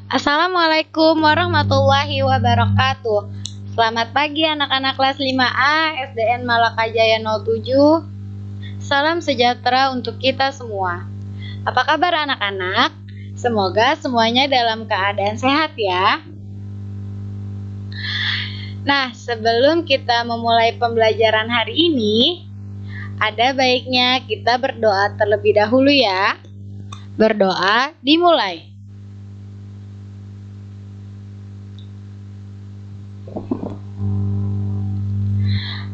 Assalamualaikum warahmatullahi wabarakatuh. Selamat pagi anak-anak kelas 5A SDN Malaka Jaya 07. Salam sejahtera untuk kita semua. Apa kabar anak-anak? Semoga semuanya dalam keadaan sehat ya. Nah, sebelum kita memulai pembelajaran hari ini, ada baiknya kita berdoa terlebih dahulu ya. Berdoa dimulai.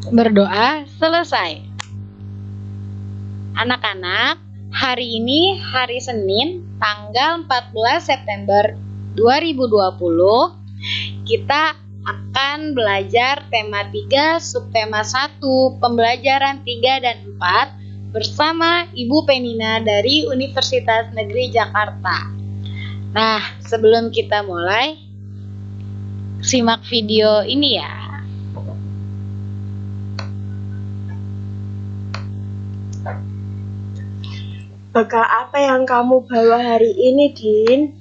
Berdoa selesai. Anak-anak, hari ini hari Senin, tanggal 14 September 2020, kita akan belajar tema 3, subtema 1, pembelajaran 3 dan 4 bersama Ibu Penina dari Universitas Negeri Jakarta. Nah, sebelum kita mulai, simak video ini ya. Bekal apa yang kamu bawa hari ini, Din?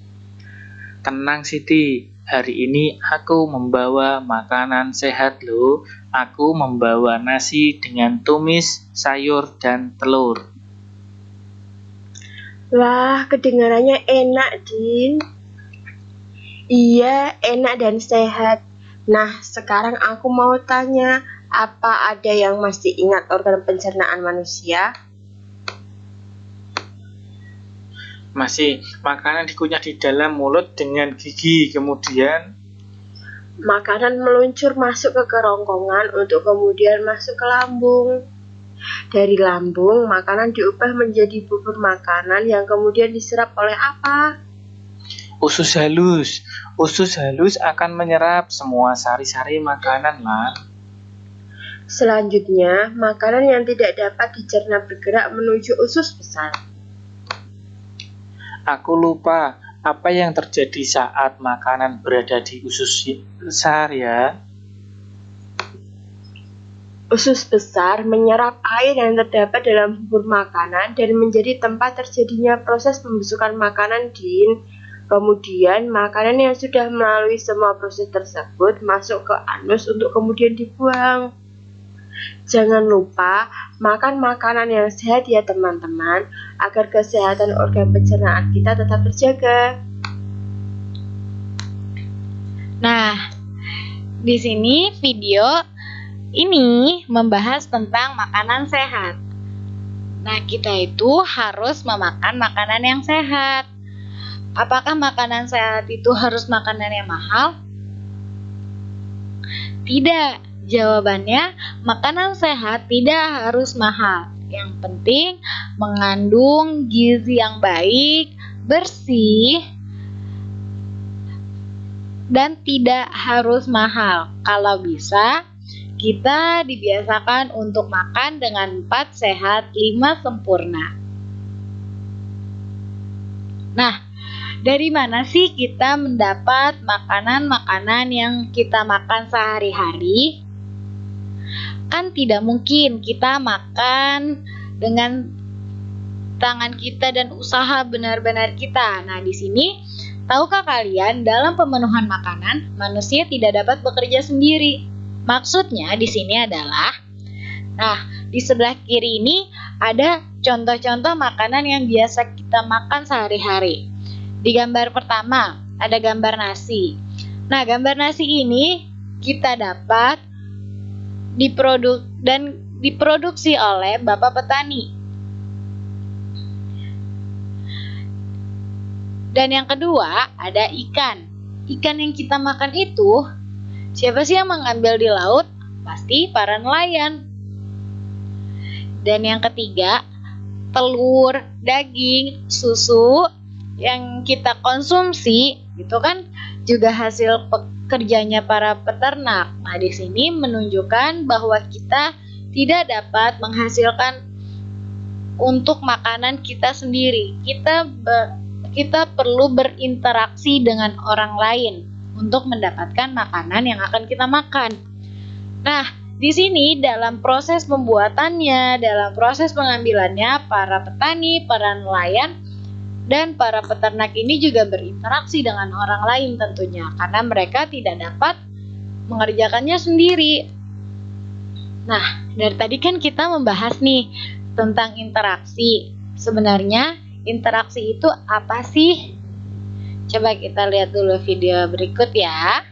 Tenang Siti, hari ini aku membawa makanan sehat loh. Aku membawa nasi dengan tumis, sayur, dan telur. Wah, kedengarannya enak, Din. Iya, enak dan sehat. Nah, sekarang aku mau tanya, apa ada yang masih ingat organ pencernaan manusia? Masih, makanan dikunyah di dalam mulut dengan gigi, kemudian Makanan meluncur masuk ke kerongkongan untuk kemudian masuk ke lambung. Dari lambung, makanan diubah menjadi bubur makanan yang kemudian diserap oleh apa? usus halus. Usus halus akan menyerap semua sari-sari makanan lah. Selanjutnya, makanan yang tidak dapat dicerna bergerak menuju usus besar. Aku lupa apa yang terjadi saat makanan berada di usus besar ya. Usus besar menyerap air yang terdapat dalam bubur makanan dan menjadi tempat terjadinya proses pembusukan makanan, Din. Kemudian, makanan yang sudah melalui semua proses tersebut masuk ke anus untuk kemudian dibuang. Jangan lupa makan makanan yang sehat ya teman-teman, agar kesehatan organ pencernaan kita tetap terjaga. Nah, di sini video ini membahas tentang makanan sehat. Nah, kita itu harus memakan makanan yang sehat. Apakah makanan sehat itu harus makanan yang mahal? Tidak. Jawabannya, makanan sehat tidak harus mahal. Yang penting mengandung gizi yang baik, bersih, dan tidak harus mahal. Kalau bisa, kita dibiasakan untuk makan dengan 4 sehat, 5 sempurna. Nah, dari mana sih kita mendapat makanan-makanan yang kita makan sehari-hari? Kan tidak mungkin kita makan dengan tangan kita dan usaha benar-benar kita. Nah, di sini tahukah kalian dalam pemenuhan makanan manusia tidak dapat bekerja sendiri? Maksudnya di sini adalah, nah, di sebelah kiri ini ada contoh-contoh makanan yang biasa kita makan sehari-hari. Di gambar pertama ada gambar nasi. Nah, gambar nasi ini kita dapat diproduksi oleh Bapak petani. Dan yang kedua ada ikan. Ikan yang kita makan itu, siapa sih yang mengambil di laut? Pasti para nelayan. Dan yang ketiga, telur, daging, susu yang kita konsumsi itu kan juga hasil pekerjanya para peternak. Nah, di sini menunjukkan bahwa kita tidak dapat menghasilkan untuk makanan kita sendiri. Kita perlu berinteraksi dengan orang lain untuk mendapatkan makanan yang akan kita makan. Nah, di sini dalam proses pembuatannya, dalam proses pengambilannya, para petani, para nelayan Dan para peternak ini juga berinteraksi dengan orang lain tentunya, karena mereka tidak dapat mengerjakannya sendiri. Nah, dari tadi kan kita membahas nih tentang interaksi. Sebenarnya interaksi itu apa sih? Coba kita lihat dulu video berikut ya.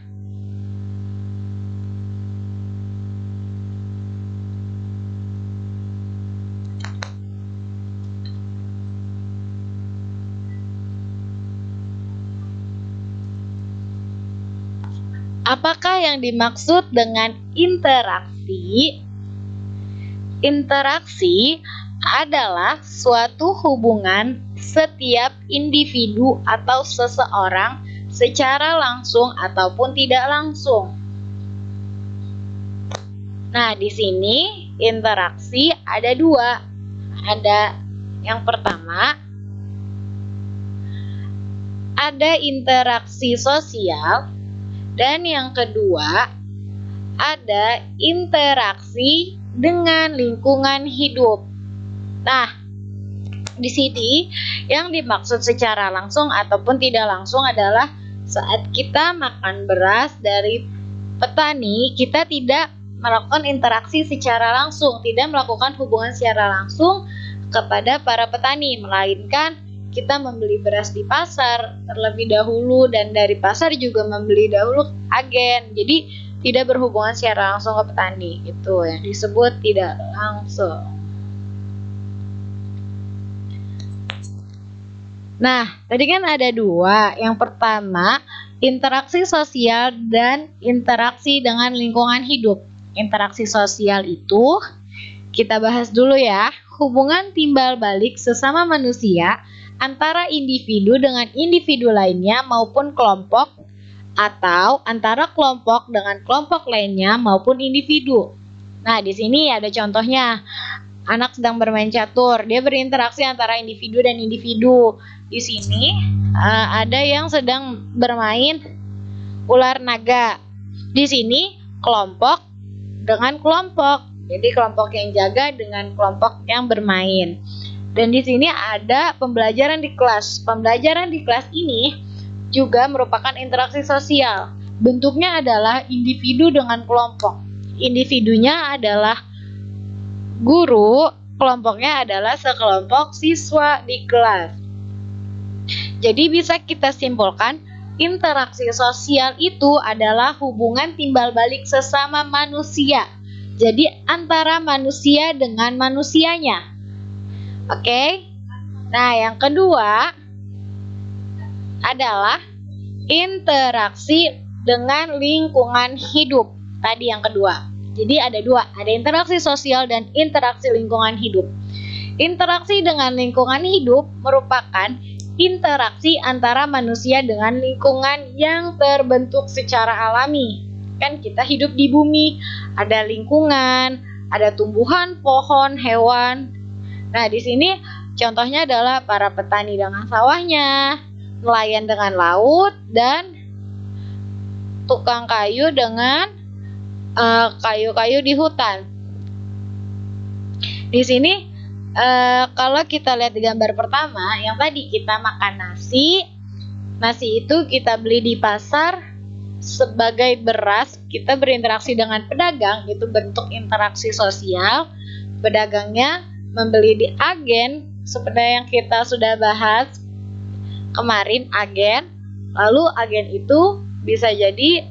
Apakah yang dimaksud dengan interaksi? Interaksi adalah suatu hubungan setiap individu atau seseorang secara langsung ataupun tidak langsung. Nah, di sini interaksi ada dua. Ada yang pertama, ada interaksi sosial. Dan yang kedua, ada interaksi dengan lingkungan hidup. Nah, di sini yang dimaksud secara langsung ataupun tidak langsung adalah saat kita makan beras dari petani, kita tidak melakukan interaksi secara langsung, tidak melakukan hubungan secara langsung kepada para petani, melainkan kita membeli beras di pasar terlebih dahulu dan dari pasar juga membeli dahulu agen. Jadi tidak berhubungan secara langsung ke petani. Itu yang disebut tidak langsung. Nah, tadi kan ada dua. Yang pertama, interaksi sosial dan interaksi dengan lingkungan hidup. Interaksi sosial itu kita bahas dulu ya. Hubungan timbal balik sesama manusia antara individu dengan individu lainnya maupun kelompok, atau antara kelompok dengan kelompok lainnya maupun individu. Nah, di sini ada contohnya. Anak sedang bermain catur, dia berinteraksi antara individu dan individu. Di sini ada yang sedang bermain ular naga. Di sini kelompok dengan kelompok. Jadi kelompok yang jaga dengan kelompok yang bermain. Dan di sini ada pembelajaran di kelas. Pembelajaran di kelas ini juga merupakan interaksi sosial. Bentuknya adalah individu dengan kelompok. Individunya adalah guru, kelompoknya adalah sekelompok siswa di kelas. Jadi bisa kita simpulkan, interaksi sosial itu adalah hubungan timbal balik sesama manusia. Jadi antara manusia dengan manusianya. Oke. Nah, yang kedua adalah interaksi dengan lingkungan hidup. Tadi yang kedua. Jadi ada dua, ada interaksi sosial dan interaksi lingkungan hidup. Interaksi dengan lingkungan hidup merupakan interaksi antara manusia dengan lingkungan yang terbentuk secara alami. Kan kita hidup di bumi, ada lingkungan, ada tumbuhan, pohon, hewan. Nah, di sini contohnya adalah para petani dengan sawahnya, nelayan dengan laut, dan tukang kayu dengan kayu-kayu di hutan. Di sini kalau kita lihat di gambar pertama, yang tadi kita makan nasi. Nasi itu kita beli di pasar sebagai beras. Kita berinteraksi dengan pedagang, itu bentuk interaksi sosial. Pedagangnya membeli di agen, seperti yang kita sudah bahas kemarin, agen. Lalu agen itu bisa jadi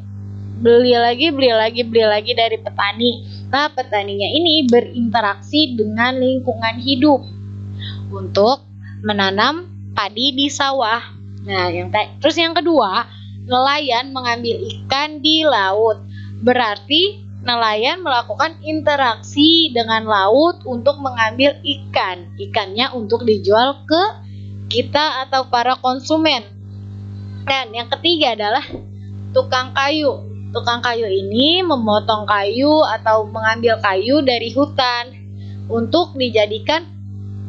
beli lagi dari petani. Nah, petaninya ini berinteraksi dengan lingkungan hidup untuk menanam padi di sawah. Nah, terus yang kedua, nelayan mengambil ikan di laut. Berarti nelayan melakukan interaksi dengan laut untuk mengambil ikan. Ikannya untuk dijual ke kita atau para konsumen. Dan yang ketiga adalah tukang kayu. Tukang kayu ini memotong kayu atau mengambil kayu dari hutan untuk dijadikan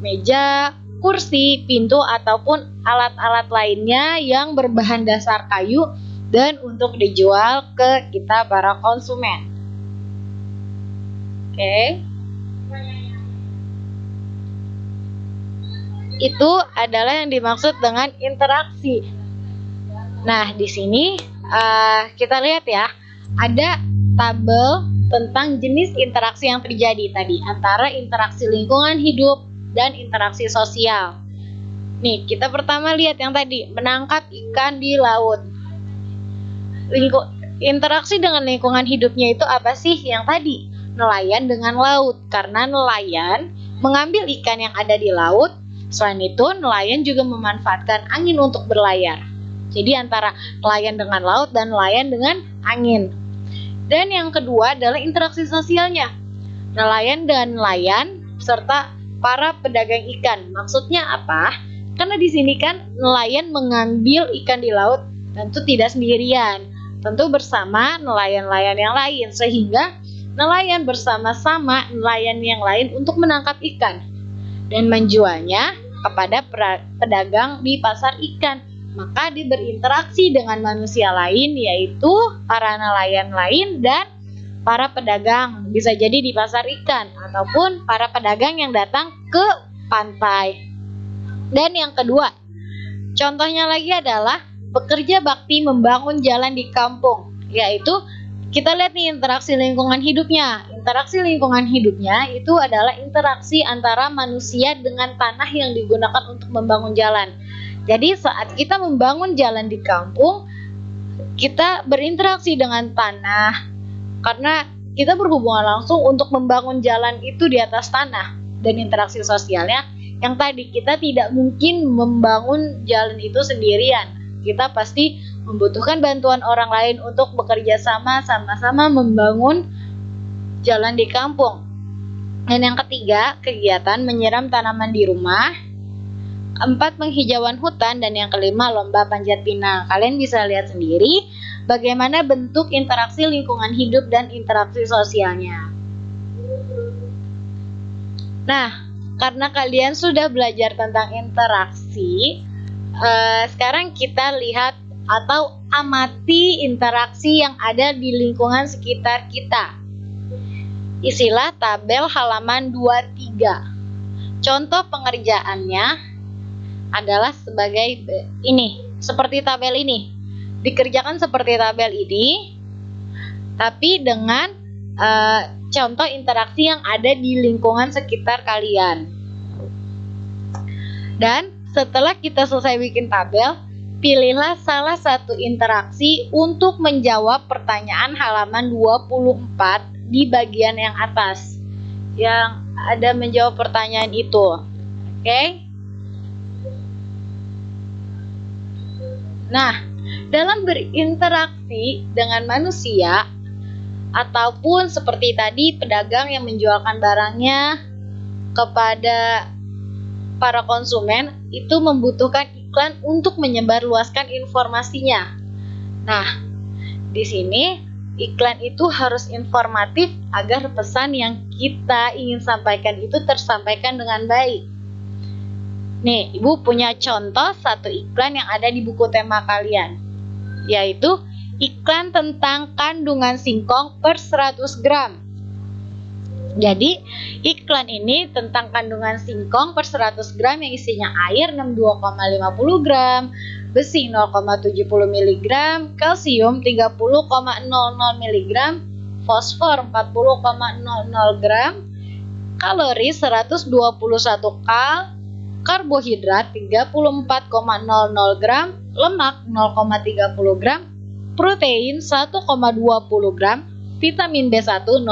meja, kursi, pintu, ataupun alat-alat lainnya yang berbahan dasar kayu dan untuk dijual ke kita para konsumen. Oke. itu adalah yang dimaksud dengan interaksi. Nah, di sini kita lihat ya, ada tabel tentang jenis interaksi yang terjadi tadi antara interaksi lingkungan hidup dan interaksi sosial. Nih, kita pertama lihat yang tadi, menangkap ikan di laut. Interaksi dengan lingkungan hidupnya itu apa sih? Yang tadi, nelayan dengan laut. Karena nelayan mengambil ikan yang ada di laut. Selain itu, nelayan juga memanfaatkan angin untuk berlayar. Jadi antara nelayan dengan laut dan nelayan dengan angin. Dan yang kedua adalah interaksi sosialnya. Nelayan dan nelayan serta para pedagang ikan. Maksudnya apa? Karena di sini kan nelayan mengambil ikan di laut tentu tidak sendirian. Tentu bersama nelayan-nelayan yang lain. Sehingga nelayan bersama-sama nelayan yang lain untuk menangkap ikan dan menjualnya kepada pedagang di pasar ikan. Maka dia berinteraksi dengan manusia lain, yaitu para nelayan lain dan para pedagang. Bisa jadi di pasar ikan ataupun para pedagang yang datang ke pantai. Dan yang kedua, contohnya lagi adalah bekerja bakti membangun jalan di kampung, yaitu kita lihat nih interaksi lingkungan hidupnya. Interaksi lingkungan hidupnya itu adalah interaksi antara manusia dengan tanah yang digunakan untuk membangun jalan. Jadi saat kita membangun jalan di kampung, kita berinteraksi dengan tanah karena kita berhubungan langsung untuk membangun jalan itu di atas tanah. Dan interaksi sosialnya yang tadi, kita tidak mungkin membangun jalan itu sendirian. Kita pasti membutuhkan bantuan orang lain untuk bekerja sama-sama membangun jalan di kampung. Dan yang ketiga, kegiatan menyiram tanaman di rumah. Keempat, penghijauan hutan. Dan yang kelima, lomba panjat pinang. Kalian bisa lihat sendiri bagaimana bentuk interaksi lingkungan hidup dan interaksi sosialnya. Nah, karena kalian sudah belajar tentang interaksi, sekarang kita lihat atau amati interaksi yang ada di lingkungan sekitar kita. Isilah tabel halaman 23. Contoh pengerjaannya adalah sebagai ini, seperti tabel ini. Dikerjakan seperti tabel ini, tapi dengan contoh interaksi yang ada di lingkungan sekitar kalian. Dan setelah kita selesai bikin tabel, pilihlah salah satu interaksi untuk menjawab pertanyaan halaman 24 di bagian yang atas yang ada menjawab pertanyaan itu. Oke? Nah, dalam berinteraksi dengan manusia ataupun seperti tadi pedagang yang menjualkan barangnya kepada para konsumen, itu membutuhkan iklan untuk menyebarluaskan informasinya. Nah, di sini iklan itu harus informatif agar pesan yang kita ingin sampaikan itu tersampaikan dengan baik. Nih, Ibu punya contoh satu iklan yang ada di buku tema kalian, yaitu iklan tentang kandungan singkong per 100 gram. Jadi, iklan ini tentang kandungan singkong per 100 gram yang isinya air 62,50 gram, besi 0,70 mg, kalsium 30,00 mg, fosfor 40,00 gram, kalori 121 kal, karbohidrat 34,00 gram, lemak 0,30 gram, protein 1,20 gram, vitamin B1 0,01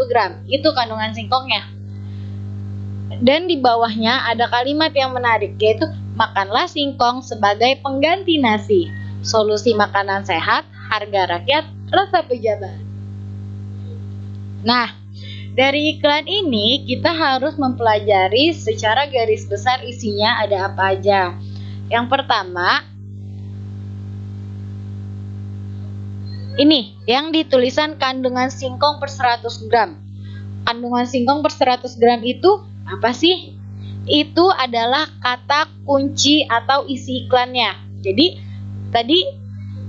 gram. Itu kandungan singkongnya. Dan di bawahnya ada kalimat yang menarik, yaitu makanlah singkong sebagai pengganti nasi. Solusi makanan sehat, harga rakyat, rasa pejabat. Nah, dari iklan ini kita harus mempelajari secara garis besar isinya ada apa aja. Yang pertama, ini yang ditulisan kandungan singkong per 100 gram. Kandungan singkong per 100 gram itu apa sih? Itu adalah kata kunci atau isi iklannya. Jadi tadi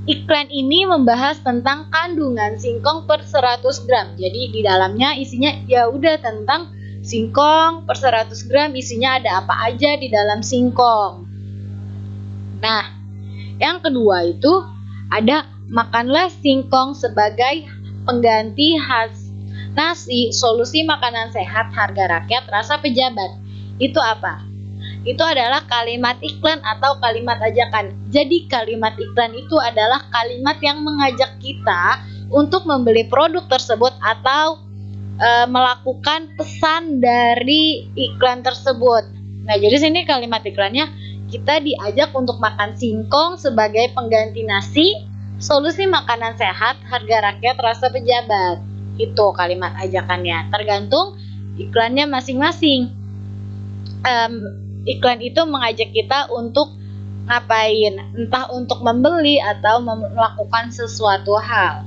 iklan ini membahas tentang kandungan singkong per 100 gram. Jadi di dalamnya isinya ya udah tentang singkong per 100 gram isinya ada apa aja di dalam singkong. Nah, yang kedua itu ada makanlah singkong sebagai pengganti nasi, solusi makanan sehat, harga rakyat, rasa pejabat. Itu apa? Itu adalah kalimat iklan atau kalimat ajakan. Jadi kalimat iklan itu adalah kalimat yang mengajak kita untuk membeli produk tersebut atau melakukan pesan dari iklan tersebut. Nah, jadi sini kalimat iklannya kita diajak untuk makan singkong sebagai pengganti nasi, solusi makanan sehat, harga rakyat, rasa pejabat. Itu kalimat ajakannya. Tergantung iklannya masing-masing. Iklan itu mengajak kita untuk ngapain? Entah untuk membeli atau melakukan sesuatu hal.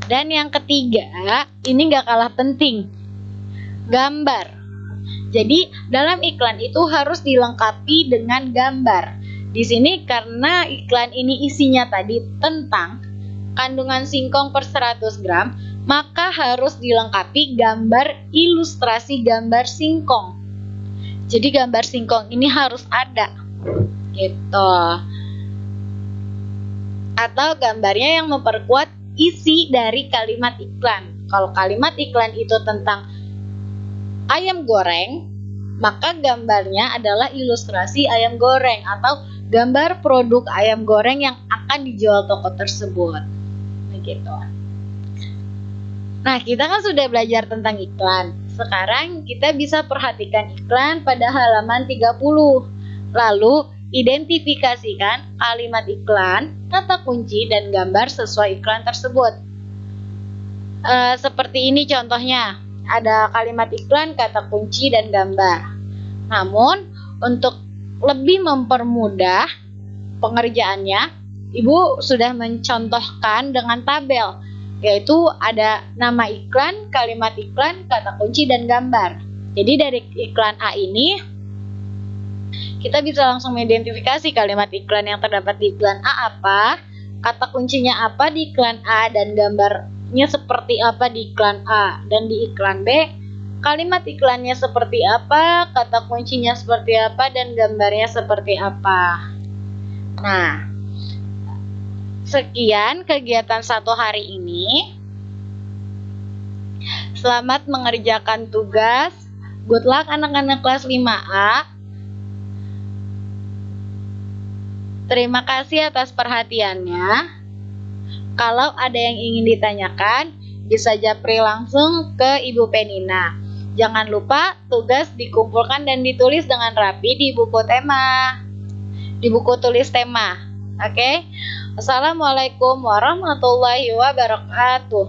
Dan yang ketiga, ini gak kalah penting, gambar. Jadi dalam iklan itu harus dilengkapi dengan gambar. Di sini karena iklan ini isinya tadi tentang kandungan singkong per 100 gram, maka harus dilengkapi gambar ilustrasi gambar singkong. Jadi gambar singkong ini harus ada, gitu. Atau gambarnya yang memperkuat isi dari kalimat iklan. Kalau kalimat iklan itu tentang ayam goreng, maka gambarnya adalah ilustrasi ayam goreng atau gambar produk ayam goreng yang akan dijual toko tersebut. Begitu. Nah, kita kan sudah belajar tentang iklan. Sekarang kita bisa perhatikan iklan pada halaman 30. Lalu identifikasikan kalimat iklan, kata kunci, dan gambar sesuai iklan tersebut. Seperti ini contohnya. Ada kalimat iklan, kata kunci, dan gambar. Namun, untuk lebih mempermudah pengerjaannya, Ibu sudah mencontohkan dengan tabel, yaitu ada nama iklan, kalimat iklan, kata kunci, dan gambar. Jadi dari iklan A ini, kita bisa langsung mengidentifikasi kalimat iklan yang terdapat di iklan A apa, kata kuncinya apa di iklan A, dan gambarnya seperti apa di iklan A. Dan di iklan B, kalimat iklannya seperti apa, kata kuncinya seperti apa, dan gambarnya seperti apa. Nah, sekian kegiatan 1 hari ini. Selamat mengerjakan tugas. Good luck anak-anak kelas 5A. Terima kasih atas perhatiannya. Kalau ada yang ingin ditanyakan, bisa japri langsung ke Ibu Penina. Jangan lupa tugas dikumpulkan dan ditulis dengan rapi di buku tema. Di buku tulis tema. Oke? Wassalamualaikum warahmatullahi wabarakatuh.